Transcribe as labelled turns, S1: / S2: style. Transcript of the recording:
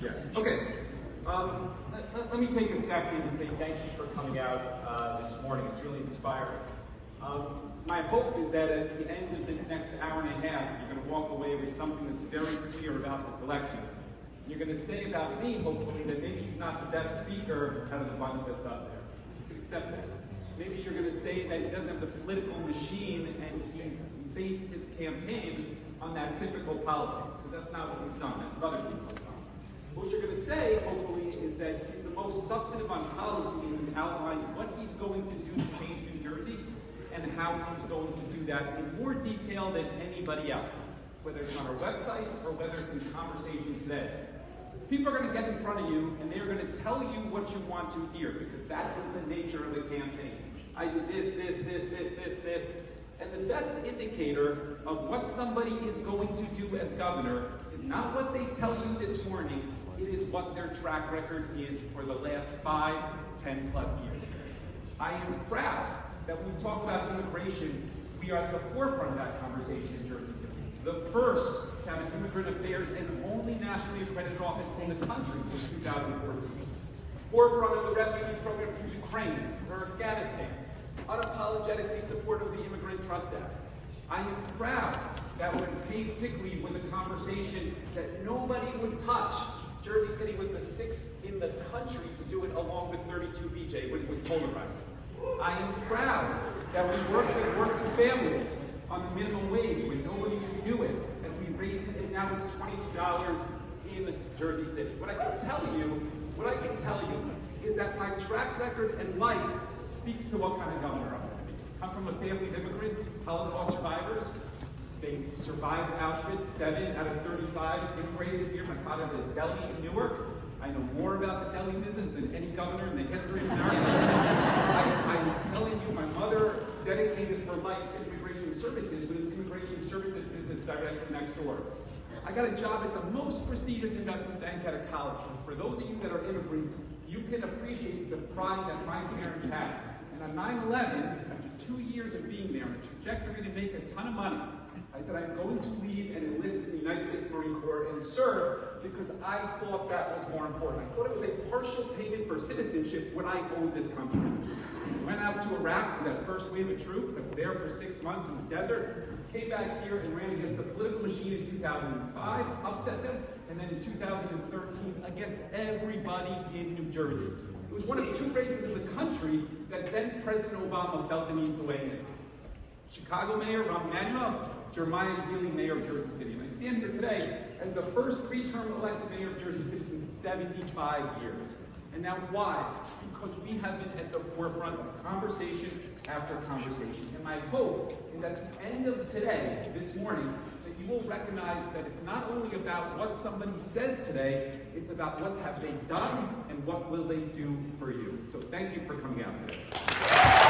S1: Yeah. Okay. Let me take a second and say thank you for coming out this morning. It's really inspiring. My hope is that at the end of this next hour and a half, you're going to walk away with something that's very clear about this election. You're going to say about me, hopefully, that maybe he's not the best speaker out of the bunch that's up there. You can accept that. Maybe you're going to say that he doesn't have the political machine and he's based his campaign on that typical politics, because that's not what we've done. That's what other people have done. What you're going to say, hopefully, is that he's the most substantive on policy and has outlined what he's going to do to change New Jersey and how he's going to do that in more detail than anybody else, whether it's on our website or whether it's in conversation today. People are going to get in front of you and they're going to tell you what you want to hear, because that is the nature of the campaign. I did this. And the best indicator of what somebody is going to do as governor is not what they tell you this morning, it is what their track record is for the last 5, 10 plus years. I am proud that when we talk about immigration, we are at the forefront of that conversation in Jersey City. The first to have an immigrant affairs and only nationally accredited office in the country since 2014. Forefront of the refugee program for Ukraine, for Afghanistan. Unapologetically supportive of the Immigrant Trust Act. I am proud that when paid sick leave was a conversation that nobody would touch, Jersey City was the 6th in the country to do it, along with 32BJ when it was polarized. I am proud that we worked with working families on the minimum wage when nobody would do it, and we raised it, and now it's $22 in Jersey City. What I can tell you is that my track record and life speaks to what kind of governor I'm going to be. I'm from a family of immigrants, Holocaust survivors. They survived Auschwitz. 7 out of 35 immigrated here. My father had a deli in Newark. I know more about the deli business than any governor in the history of America. I'm telling you, my mother dedicated her life to immigration services with an immigration services business directly next door. I got a job at the most prestigious investment bank out of college. And for those of you that are immigrants, you can appreciate the pride that my parents had. And on 9/11, after 2 years of being there, on a trajectory to make a ton of money, I said I'm going to leave and enlist in the United States Marine Corps and serve because I thought that was more important. I thought it was a partial payment for citizenship when I owed this country. Went out to Iraq with that first wave of troops. I was there for 6 months in the desert. Came back here and ran against the political machine in 2005, upset them, and then in 2013 against everybody in New Jersey. It was one of 2 races in the country that then President Obama felt the need to weigh in. Chicago Mayor Rahm Emanuel, Jeremiah Healy, Mayor of Jersey City. And I stand here today as the first pre-term elected mayor of Jersey City in 75 years. And now why? Because we have been at the forefront of conversation after conversation. And my hope is that at the end of today, this morning, that you will recognize that it's not only about what somebody says today, it's about what have they done and what will they do for you. So thank you for coming out today.